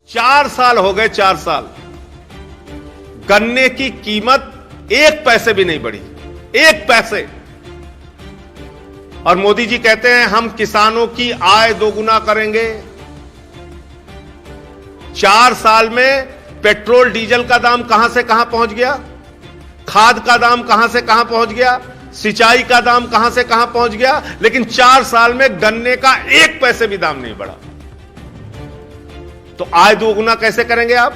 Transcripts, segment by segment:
4 साल हो गए, 4 साल गन्ने की कीमत 1 पैसे भी नहीं बढ़ी, 1 पैसे। और मोदी जी कहते हैं हम किसानों की आय दोगुना करेंगे। 4 साल में पेट्रोल डीजल का दाम कहां से कहां पहुंच गया, खाद का दाम कहां से कहां पहुंच गया, सिंचाई का दाम कहां से कहां पहुंच गया, लेकिन 4 साल में गन्ने का 1 पैसे भी दाम नहीं बढ़ा। तो आय दोगुना कैसे करेंगे आप?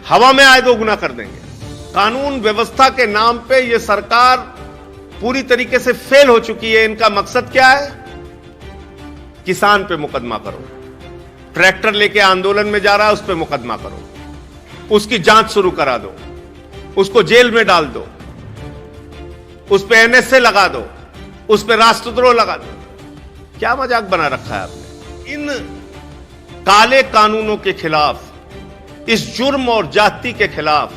हवा में आय दोगुना कर देंगे। कानून व्यवस्था के नाम पे यह सरकार पूरी तरीके से फेल हो चुकी है। इनका मकसद क्या है? किसान पे मुकदमा करो, ट्रैक्टर लेके आंदोलन में जा रहा है उस पे मुकदमा करो, उसकी जांच शुरू करा दो, उसको जेल में डाल दो, उस पे एनएसए लगा दो, उस पे राष्ट्रद्रोह लगा दो। क्या मजाक बना रखा है आपने? इन काले कानूनों के खिलाफ, इस जुर्म और जाति के खिलाफ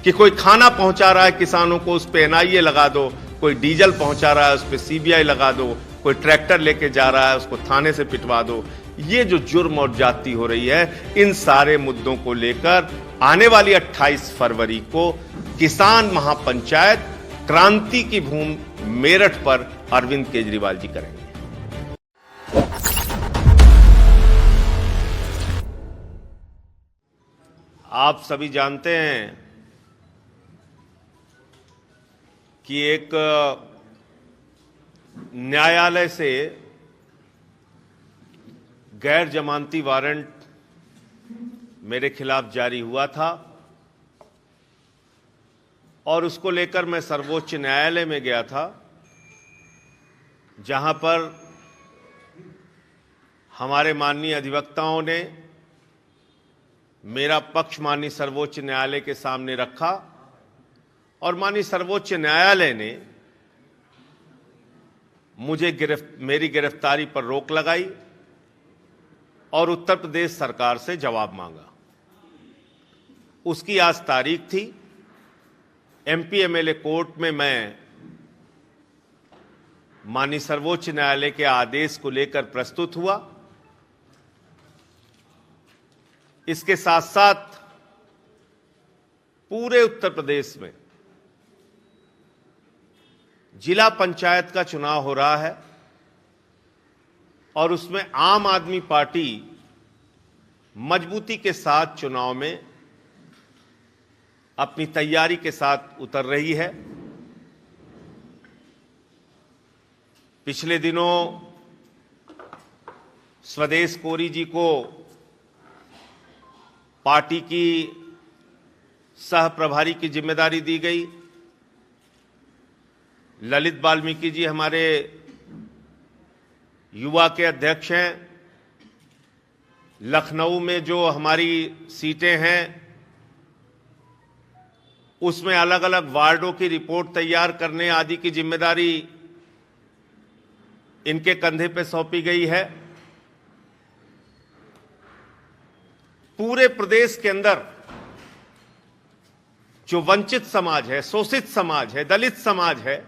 कि कोई खाना पहुंचा रहा है किसानों को उस पे एनआईए लगा दो, कोई डीजल पहुंचा रहा है उस पे सीबीआई लगा दो, कोई ट्रैक्टर लेके जा रहा है उसको थाने से पिटवा दो। ये जो जुर्म और जाति हो रही है, इन सारे मुद्दों को लेकर आने वाली 28 फरवरी को किसान महापंचायत क्रांति की भूमि मेरठ पर अरविंद केजरीवाल जी करेंगे। आप सभी जानते हैं कि एक न्यायालय से गैर जमानती वारंट मेरे खिलाफ जारी हुआ था और उसको लेकर मैं सर्वोच्च न्यायालय में गया था, जहां पर हमारे माननीय अधिवक्ताओं ने मेरा पक्ष माननीय सर्वोच्च न्यायालय के सामने रखा और माननीय सर्वोच्च न्यायालय ने मुझे मेरी गिरफ्तारी पर रोक लगाई और उत्तर प्रदेश सरकार से जवाब मांगा। उसकी आज तारीख थी। एमपी एमएलए कोर्ट में मैं माननीय सर्वोच्च न्यायालय के आदेश को लेकर प्रस्तुत हुआ। इसके साथ साथ पूरे उत्तर प्रदेश में जिला पंचायत का चुनाव हो रहा है और उसमें आम आदमी पार्टी मजबूती के साथ चुनाव में अपनी तैयारी के साथ उतर रही है। पिछले दिनों स्वदेश कोरी जी को पार्टी की सह प्रभारी की जिम्मेदारी दी गई। ललित वाल्मीकि जी हमारे युवा के अध्यक्ष हैं। लखनऊ में जो हमारी सीटें हैं उसमें अलग अलग वार्डों की रिपोर्ट तैयार करने आदि की जिम्मेदारी इनके कंधे पे सौंपी गई है। पूरे प्रदेश के अंदर जो वंचित समाज है, शोषित समाज है, दलित समाज है,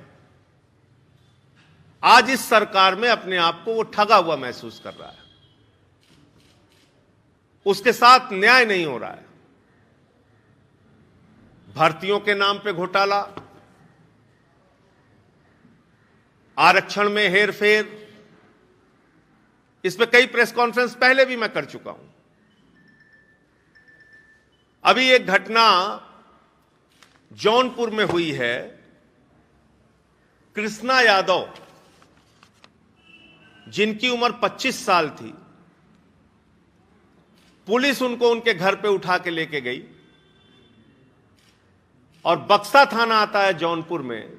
आज इस सरकार में अपने आप को वो ठगा हुआ महसूस कर रहा है। उसके साथ न्याय नहीं हो रहा है। भर्तियों के नाम पे घोटाला, आरक्षण में हेरफेर, इस पे कई प्रेस कॉन्फ्रेंस पहले भी मैं कर चुका हूं। अभी एक घटना जौनपुर में हुई है। कृष्णा यादव जिनकी उम्र 25 साल थी, पुलिस उनको उनके घर पे उठा के लेके गई और बक्सा थाना आता है जौनपुर में।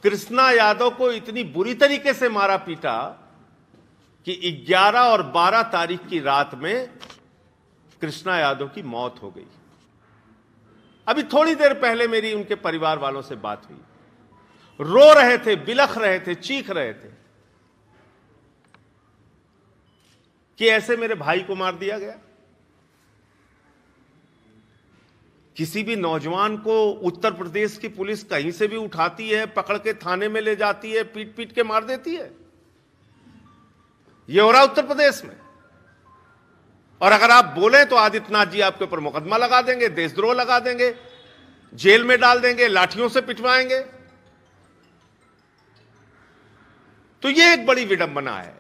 कृष्णा यादव को इतनी बुरी तरीके से मारा पीटा कि 11 और 12 तारीख की रात में कृष्णा यादव की मौत हो गई। अभी थोड़ी देर पहले मेरी उनके परिवार वालों से बात हुई। रो रहे थे, बिलख रहे थे, चीख रहे थे कि ऐसे मेरे भाई को मार दिया गया। किसी भी नौजवान को उत्तर प्रदेश की पुलिस कहीं से भी उठाती है, पकड़ के थाने में ले जाती है, पीट पीट के मार देती है। यह हो रहा उत्तर प्रदेश में। और अगर आप बोलें तो आदित्यनाथ जी आपके ऊपर मुकदमा लगा देंगे, देशद्रोह लगा देंगे, जेल में डाल देंगे, लाठियों से पिटवाएंगे। तो यह एक बड़ी विडंबना है।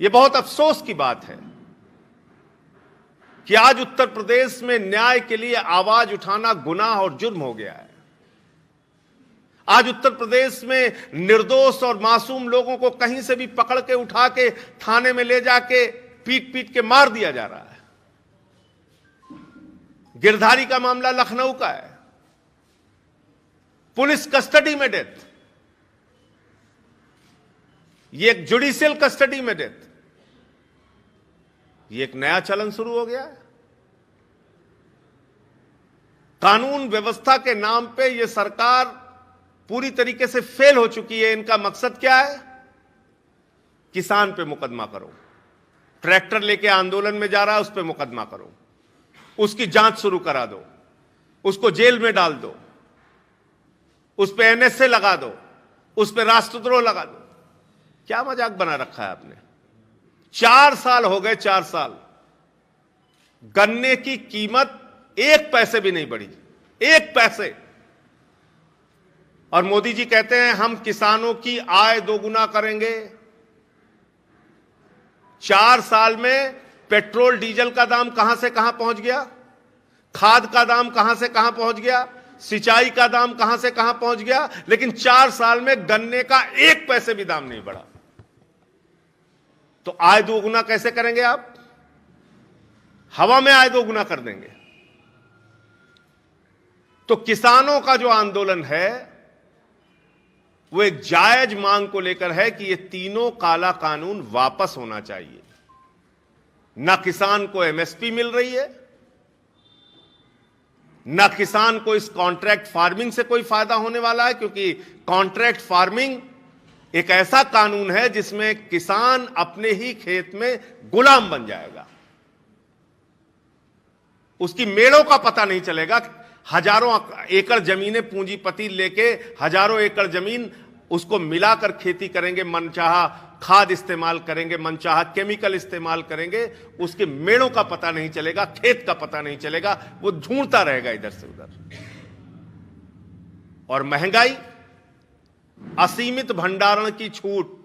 यह बहुत अफसोस की बात है कि आज उत्तर प्रदेश में न्याय के लिए आवाज उठाना गुनाह और जुर्म हो गया है। आज उत्तर प्रदेश में निर्दोष और मासूम लोगों को कहीं से भी पकड़ के उठा के थाने में ले जाके पीट पीट के मार दिया जा रहा है। गिरधारी का मामला लखनऊ का है, पुलिस कस्टडी में डेथ, ये एक जुडिशियल कस्टडी में डेथ, ये एक नया चलन शुरू हो गया है। कानून व्यवस्था के नाम पे ये सरकार पूरी तरीके से फेल हो चुकी है। इनका मकसद क्या है? किसान पे मुकदमा करो, ट्रैक्टर लेके आंदोलन में जा रहा है उस पे मुकदमा करो, उसकी जांच शुरू करा दो, उसको जेल में डाल दो, उस पे एनएसए लगा दो, उस पे राष्ट्रद्रोह लगा दो। क्या मजाक बना रखा है आपने? 4 साल हो गए, 4 साल गन्ने की कीमत 1 पैसे भी नहीं बढ़ी, 1 पैसे। और मोदी जी कहते हैं हम किसानों की आय दोगुना करेंगे। 4 साल में पेट्रोल डीजल का दाम कहां से कहां पहुंच गया, खाद का दाम कहां से कहां पहुंच गया, सिंचाई का दाम कहां से कहां पहुंच गया, लेकिन 4 साल में गन्ने का 1 पैसे भी दाम नहीं बढ़ा। तो आय दोगुना कैसे करेंगे आप? हवा में आय दोगुना कर देंगे। तो किसानों का जो आंदोलन है वो एक जायज मांग को लेकर है कि ये तीनों काला कानून वापस होना चाहिए। ना किसान को एमएसपी मिल रही है, ना किसान को इस कॉन्ट्रैक्ट फार्मिंग से कोई फायदा होने वाला है, क्योंकि कॉन्ट्रैक्ट फार्मिंग एक ऐसा कानून है जिसमें किसान अपने ही खेत में गुलाम बन जाएगा। उसकी मेड़ों का पता नहीं चलेगा। हजारों एकड़ जमीनें पूंजीपति लेके हजारों एकड़ जमीन उसको मिलाकर खेती करेंगे, मनचाहा खाद इस्तेमाल करेंगे, मनचाहा केमिकल इस्तेमाल करेंगे, उसके मेड़ों का पता नहीं चलेगा, खेत का पता नहीं चलेगा, वो ढूंढता रहेगा इधर से उधर। और महंगाई, असीमित भंडारण की छूट,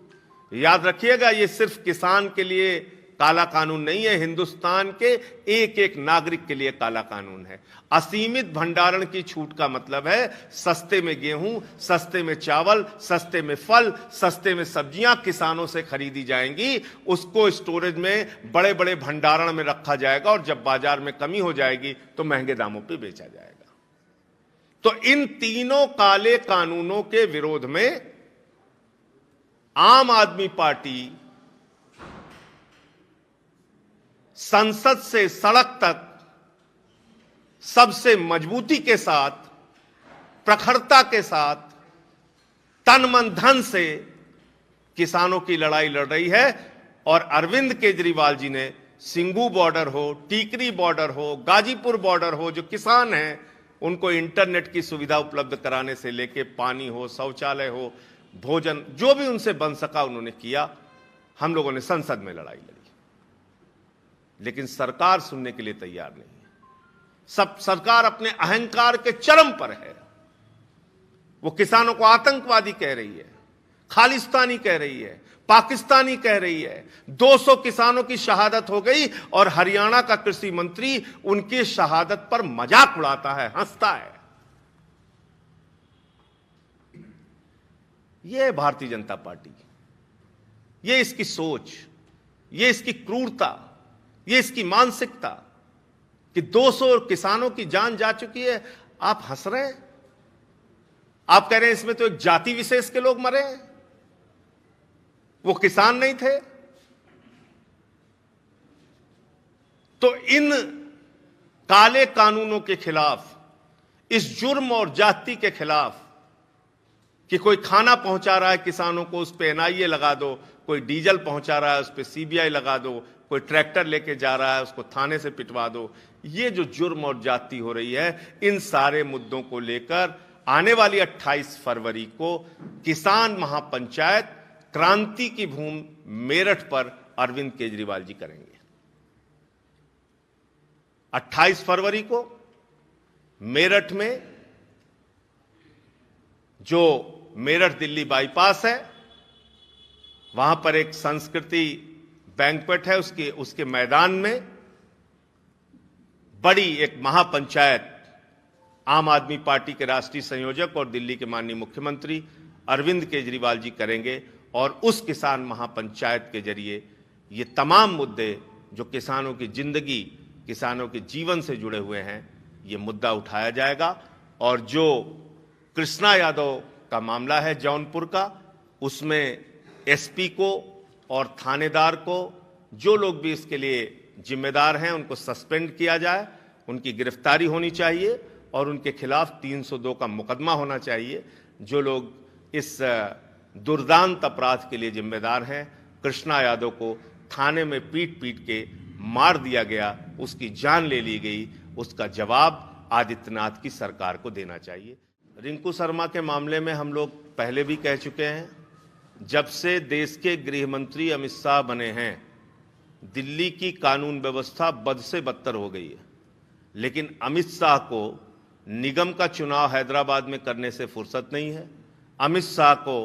याद रखिएगा ये सिर्फ किसान के लिए काला कानून नहीं है, हिंदुस्तान के एक एक नागरिक के लिए काला कानून है। असीमित भंडारण की छूट का मतलब है सस्ते में गेहूं, सस्ते में चावल, सस्ते में फल, सस्ते में सब्जियां किसानों से खरीदी जाएंगी, उसको स्टोरेज में बड़े बड़े भंडारण में रखा जाएगा और जब बाजार में कमी हो जाएगी तो महंगे दामों पे बेचा जाएगा। तो इन तीनों काले कानूनों के विरोध में आम आदमी पार्टी संसद से सड़क तक सबसे मजबूती के साथ, प्रखरता के साथ, तन मन धन से किसानों की लड़ाई लड़ रही है। और अरविंद केजरीवाल जी ने सिंगू बॉर्डर हो, टीकरी बॉर्डर हो, गाजीपुर बॉर्डर हो, जो किसान हैं उनको इंटरनेट की सुविधा उपलब्ध कराने से लेके पानी हो, शौचालय हो, भोजन, जो भी उनसे बन सका उन्होंने किया। हम लोगों ने संसद में लड़ाई लड़ी, लेकिन सरकार सुनने के लिए तैयार नहीं है। सब सरकार अपने अहंकार के चरम पर है। वो किसानों को आतंकवादी कह रही है, खालिस्तानी कह रही है, पाकिस्तानी कह रही है। 200 किसानों की शहादत हो गई और हरियाणा का कृषि मंत्री उनकी शहादत पर मजाक उड़ाता है, हंसता है। यह है भारतीय जनता पार्टी, यह इसकी सोच, यह इसकी क्रूरता, ये इसकी मानसिकता कि 200 किसानों की जान जा चुकी है। आप हंस रहे हैं, आप कह रहे हैं इसमें तो एक जाति विशेष के लोग मरे हैं, वो किसान नहीं थे। तो इन काले कानूनों के खिलाफ, इस जुर्म और जाति के खिलाफ कि कोई खाना पहुंचा रहा है किसानों को, उस पे एनआईए लगा दो, कोई डीजल पहुंचा रहा है उस पे सीबीआई लगा दो, कोई ट्रैक्टर लेके जा रहा है उसको थाने से पिटवा दो। ये जो जुर्म और जाति हो रही है, इन सारे मुद्दों को लेकर आने वाली 28 फरवरी को किसान महापंचायत क्रांति की भूमि मेरठ पर अरविंद केजरीवाल जी करेंगे। 28 फरवरी को मेरठ में, जो मेरठ दिल्ली बाईपास है, वहां पर एक संस्कृति बैंक्वेट है, उसके मैदान में बड़ी एक महापंचायत आम आदमी पार्टी के राष्ट्रीय संयोजक और दिल्ली के माननीय मुख्यमंत्री अरविंद केजरीवाल जी करेंगे। और उस किसान महापंचायत के जरिए ये तमाम मुद्दे जो किसानों की जिंदगी, किसानों के जीवन से जुड़े हुए हैं, ये मुद्दा उठाया जाएगा। और जो कृष्णा यादव का मामला है जौनपुर का, उसमें एसपी को और थानेदार को, जो लोग भी इसके लिए जिम्मेदार हैं, उनको सस्पेंड किया जाए, उनकी गिरफ्तारी होनी चाहिए और उनके खिलाफ 302 का मुकदमा होना चाहिए। जो लोग इस दुर्दांत अपराध के लिए जिम्मेदार हैं, कृष्णा यादव को थाने में पीट पीट के मार दिया गया, उसकी जान ले ली गई, उसका जवाब आदित्यनाथ की सरकार को देना चाहिए। रिंकू शर्मा के मामले में हम लोग पहले भी कह चुके हैं, जब से देश के गृह मंत्री अमित शाह बने हैं, दिल्ली की कानून व्यवस्था बद से बदतर हो गई है। लेकिन अमित शाह को निगम का चुनाव हैदराबाद में करने से फुर्सत नहीं है, अमित शाह को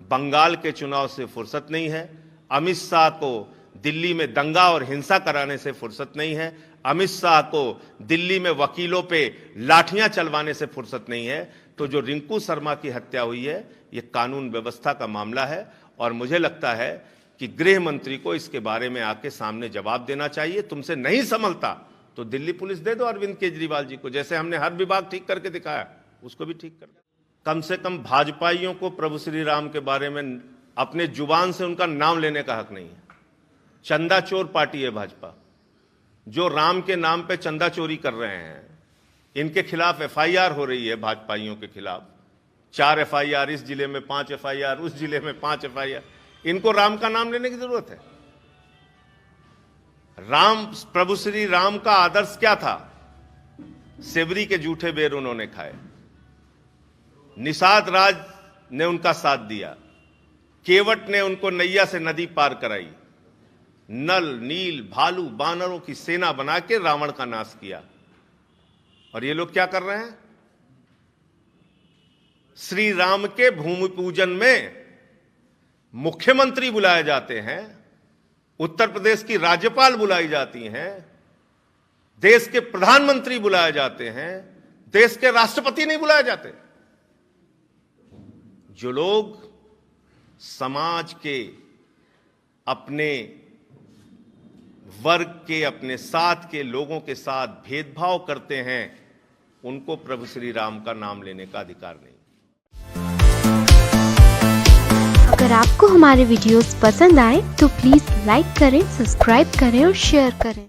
बंगाल के चुनाव से फुर्सत नहीं है, अमित शाह को दिल्ली में दंगा और हिंसा कराने से फुर्सत नहीं है, अमित शाह को दिल्ली में वकीलों पे लाठियां चलवाने से फुर्सत नहीं है। तो जो रिंकू शर्मा की हत्या हुई है, ये कानून व्यवस्था का मामला है और मुझे लगता है कि गृह मंत्री को इसके बारे में आके सामने जवाब देना चाहिए। तुमसे नहीं संभलता तो दिल्ली पुलिस दे दो अरविंद केजरीवाल जी को, जैसे हमने हर विभाग ठीक करके दिखाया, उसको भी ठीक कर दो। कम से कम भाजपाइयों को प्रभु श्री राम के बारे में अपने जुबान से उनका नाम लेने का हक नहीं है। चंदा चोर पार्टी है भाजपा, जो राम के नाम पे चंदा चोरी कर रहे हैं, इनके खिलाफ एफआईआर हो रही है। भाजपाइयों के खिलाफ 4 एफआईआर इस जिले में, 5 एफआईआर उस जिले में, 5 एफआईआर। इनको राम का नाम लेने की जरूरत है? राम, प्रभु श्री राम का आदर्श क्या था? सेवरी के जूठे बेर उन्होंने खाए, निषाद राज ने उनका साथ दिया, केवट ने उनको नैया से नदी पार कराई, नल, नील, भालू, बानरों की सेना बना के रावण का नाश किया। और ये लोग क्या कर रहे हैं? श्री राम के भूमि पूजन में मुख्यमंत्री बुलाए जाते हैं, उत्तर प्रदेश की राज्यपाल बुलाई जाती हैं, देश के प्रधानमंत्री बुलाए जाते हैं, देश के राष्ट्रपति नहीं बुलाए जाते। जो लोग समाज के, अपने वर्ग के, अपने साथ के लोगों के साथ भेदभाव करते हैं, उनको प्रभु श्री राम का नाम लेने का अधिकार नहीं। अगर आपको हमारे वीडियोस पसंद आए तो प्लीज लाइक करें, सब्सक्राइब करें और शेयर करें।